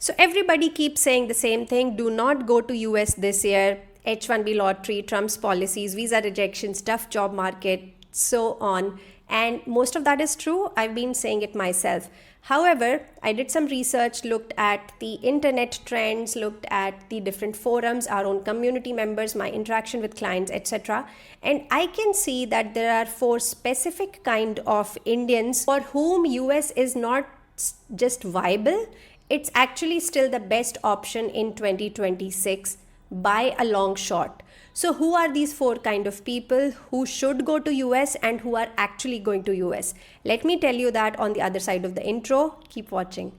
So everybody keeps saying the same thing. Do not go to US this year. H1B lottery, Trump's policies, visa rejections, tough job market, so on. And most of that is true. I've been saying it myself. However, I did some research, looked at the internet trends, looked at the different forums, our own community members, my interaction with clients, etc. And I can see that there are four specific kind of Indians for whom US is not just viable, it's actually still the best option in 2026 by a long shot. So who are these four kind of people who should go to US and who are actually going to US? Let me tell you that on the other side of the intro. Keep watching.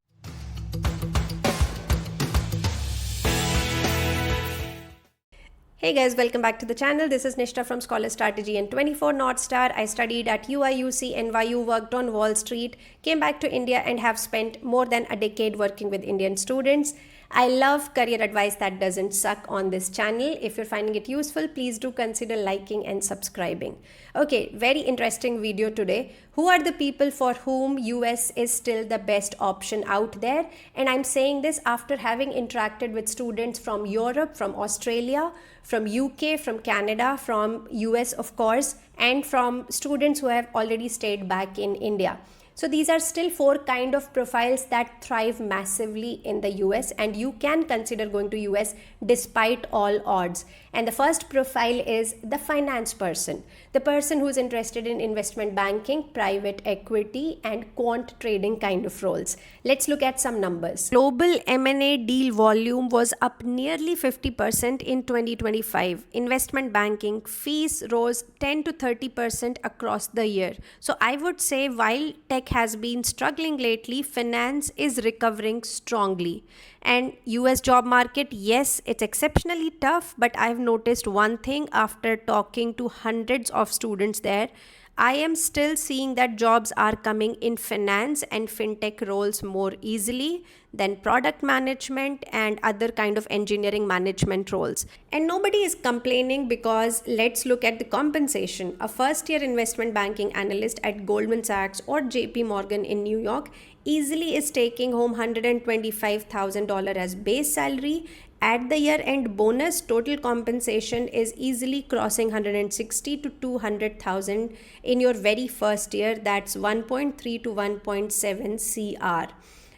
Hey guys, welcome back to the channel. This is Nistha from Scholar Strategy and 24 North Star. I studied at UIUC, NYU, worked on Wall Street, came back to India and have spent more than a decade working with Indian students. I love career advice that doesn't suck on this channel. If you're finding it useful, please do consider liking and subscribing. Okay, very interesting video today. Who are the people for whom US is still the best option out there? And I'm saying this after having interacted with students from Europe, from Australia, from UK, from Canada, from US of course, and from students who have already stayed back in India. So these are still four kind of profiles that thrive massively in the US, and you can consider going to US despite all odds. And the first profile is the finance person, the person who's interested in investment banking, private equity and quant trading kind of roles. Let's look at some numbers. Global M&A deal volume was up nearly 50% in 2025. Investment banking fees rose 10 to 30% across the year. So I would say while tech has been struggling lately, finance is recovering strongly. And US job market, yes, it's exceptionally tough, but I've noticed one thing after talking to hundreds of students there. I am still seeing that jobs are coming in finance and fintech roles more easily than product management and other kind of engineering management roles. And nobody is complaining because let's look at the compensation. A first-year investment banking analyst at Goldman Sachs or JP Morgan in New York easily is taking home $125,000 as base salary. At the year-end bonus, total compensation is easily crossing 160 to 200,000 in your very first year. That's 1.3 to 1.7 CR.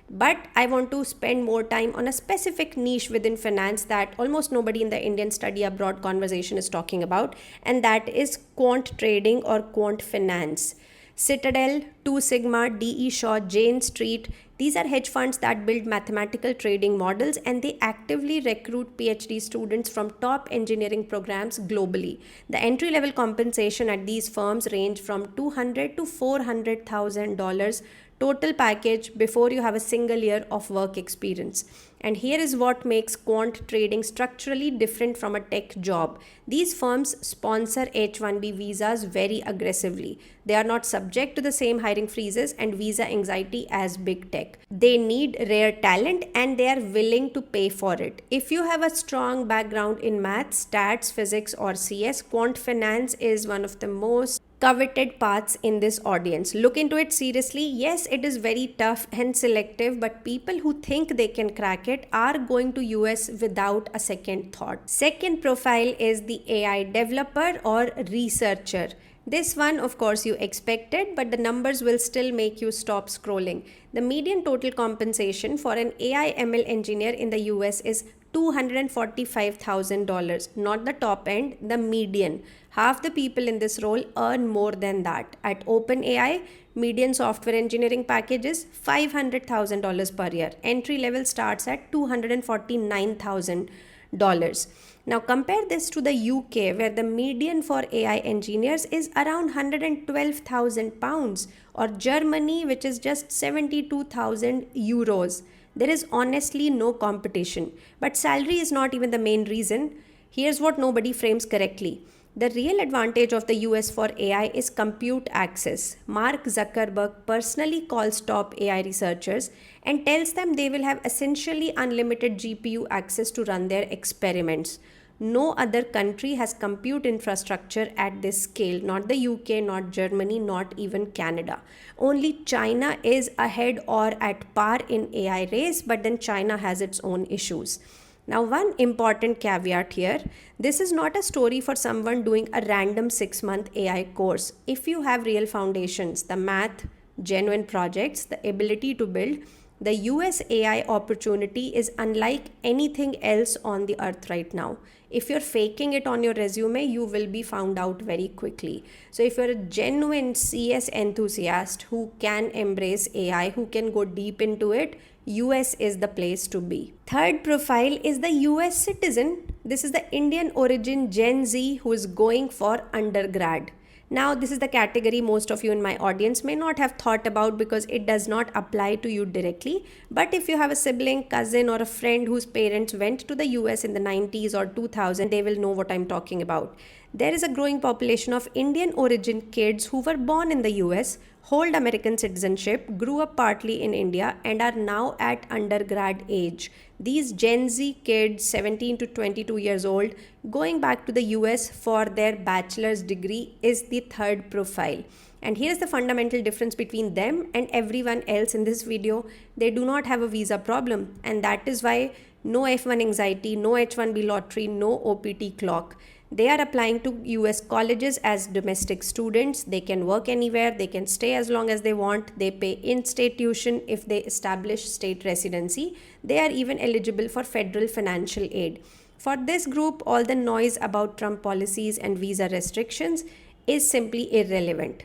But I want to spend more time on a specific niche within finance that almost nobody in the Indian study abroad conversation is talking about, and that is quant trading or quant finance. Citadel, Two Sigma, DE Shaw, Jane Street, these are hedge funds that build mathematical trading models, and they actively recruit PhD students from top engineering programs globally. The entry-level compensation at these firms range from $200,000 to $400,000 total package before you have a single year of work experience. And here is what makes quant trading structurally different from a tech job. These firms sponsor H1B visas very aggressively. They are not subject to the same hiring freezes and visa anxiety as big tech. They need rare talent and they are willing to pay for it. If you have a strong background in math, stats, physics or CS, quant finance is one of the most coveted paths in this audience. Look into it seriously. Yes, it is very tough and selective, but people who think they can crack it are going to US without a second thought. Second profile is the AI developer or researcher. This one, of course, you expected, but the numbers will still make you stop scrolling. The median total compensation for an AI ML engineer in the US is $245,000, not the top end, the median. Half the people in this role earn more than that. At OpenAI, median software engineering package is $500,000 per year. Entry level starts at $249,000. Now compare this to the UK, where the median for AI engineers is around £112,000, or Germany, which is just 72,000 euros. There is honestly no competition. But salary is not even the main reason. Here's what nobody frames correctly. The real advantage of the US for AI is compute access. Mark Zuckerberg personally calls top AI researchers and tells them they will have essentially unlimited GPU access to run their experiments. No other country has compute infrastructure at this scale, not the UK, not Germany, not even Canada. Only China is ahead or at par in AI race, but then China has its own issues. Now, one important caveat here, this is not a story for someone doing a random 6-month AI course. If you have real foundations, the math, genuine projects, the ability to build, the US AI opportunity is unlike anything else on the earth right now. If you're faking it on your resume, you will be found out very quickly. So, if you're a genuine CS enthusiast who can embrace AI, who can go deep into it, US is the place to be. Third profile is the US citizen. This is the Indian origin Gen Z who is going for undergrad. Now, this is the category most of you in my audience may not have thought about because it does not apply to you directly. But if you have a sibling, cousin, or a friend whose parents went to the US in the 90s or 2000, they will know what I'm talking about. There is a growing population of Indian origin kids who were born in the US, hold American citizenship, grew up partly in India, and are now at undergrad age. These Gen Z kids, 17 to 22 years old, going back to the US for their bachelor's degree is the third profile. And here's the fundamental difference between them and everyone else in this video. They do not have a visa problem, and that is why no F1 anxiety, no H1B lottery, no OPT clock. They are applying to US colleges as domestic students. They can work anywhere, they can stay as long as they want, they pay in-state tuition if they establish state residency. They are even eligible for federal financial aid. For this group, all the noise about Trump policies and visa restrictions is simply irrelevant.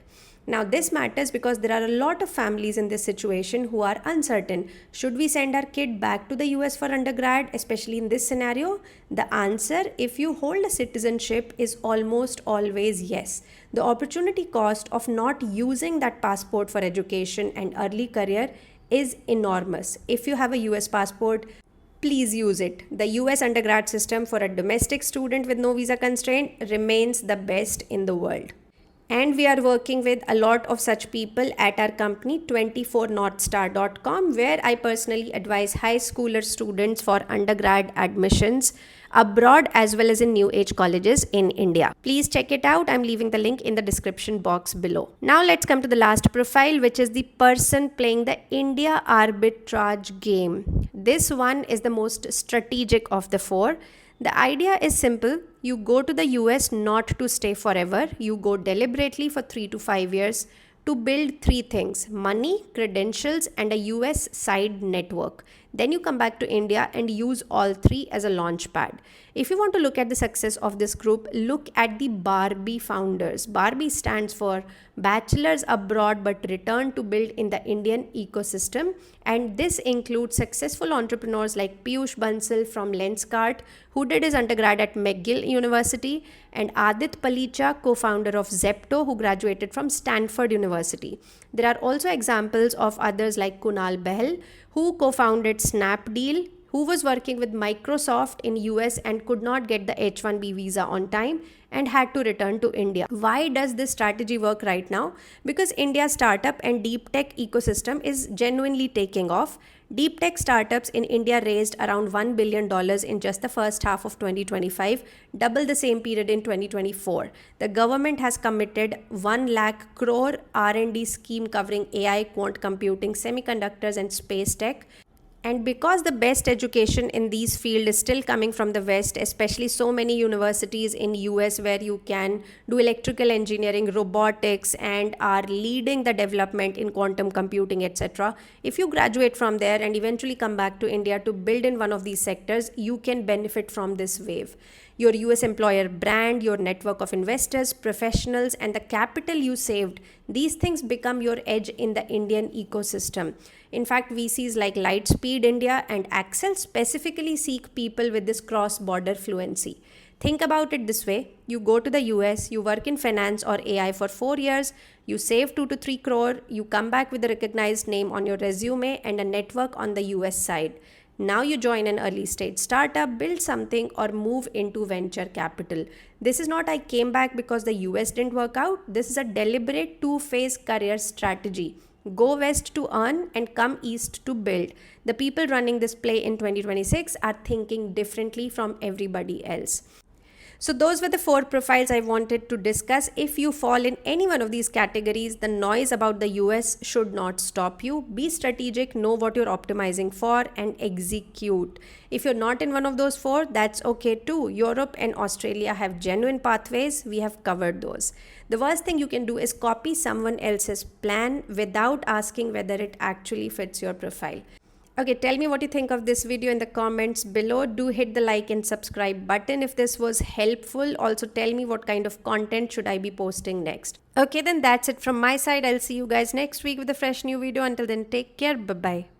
Now, this matters because there are a lot of families in this situation who are uncertain. Should we send our kid back to the US for undergrad, especially in this scenario? The answer, if you hold a citizenship, is almost always yes. The opportunity cost of not using that passport for education and early career is enormous. If you have a US passport, please use it. The US undergrad system for a domestic student with no visa constraint remains the best in the world. And we are working with a lot of such people at our company 24northstar.com, where I personally advise high schooler students for undergrad admissions abroad as well as in new age colleges in India. Please check it out. I'm leaving the link in the description box below. Now let's come to the last profile, which is the person playing the India arbitrage game. This one is the most strategic of the four. The idea is simple. You go to the US not to stay forever. You go deliberately for 3 to 5 years to build three things: money, credentials, and a US side network. Then you come back to India and use all three as a launch pad. If you want to look at the success of this group, look at the Barbie founders. Barbie stands for Bachelors Abroad but Return to Build in the Indian Ecosystem. And this includes successful entrepreneurs like Piyush Bansal from Lenskart, who did his undergrad at McGill University, and Adit Palicha, co-founder of Zepto, who graduated from Stanford University. There are also examples of others like Kunal Behl, who co-founded Snapdeal, who was working with Microsoft in US and could not get the H-1B visa on time and had to return to India. Why does this strategy work right now? Because India's startup and deep tech ecosystem is genuinely taking off. Deep tech startups in India raised around $1 billion in just the first half of 2025, double the same period in 2024. The government has committed 1 lakh crore R&D scheme covering AI, quant computing, semiconductors, and space tech. And because the best education in these fields is still coming from the West, especially so many universities in US where you can do electrical engineering, robotics, and are leading the development in quantum computing, etc. If you graduate from there and eventually come back to India to build in one of these sectors, you can benefit from this wave. Your US employer brand, your network of investors, professionals, and the capital you saved, these things become your edge in the Indian ecosystem. In fact, VCs like Lightspeed India and Axel specifically seek people with this cross-border fluency. Think about it this way: you go to the US, you work in finance or AI for 4 years, you save 2 to 3 crore, you come back with a recognized name on your resume and a network on the US side. Now you join an early stage startup, build something, or move into venture capital. This is not "I came back because the US didn't work out." This is a deliberate two-phase career strategy. Go west to earn and come east to build. The people running this play in 2026 are thinking differently from everybody else. So those were the 4 profiles I wanted to discuss. If you fall in any one of these categories, the noise about the US should not stop you. Be strategic, know what you're optimizing for, and execute. If you're not in one of those 4, that's okay too. Europe and Australia have genuine pathways. We have covered those. The worst thing you can do is copy someone else's plan without asking whether it actually fits your profile. Okay, tell me what you think of this video in the comments below. Do hit the like and subscribe button if this was helpful. Also tell me what kind of content should I be posting next. Okay, then that's it from my side. I'll see you guys next week with a fresh new video. Until then, take care. Bye-bye.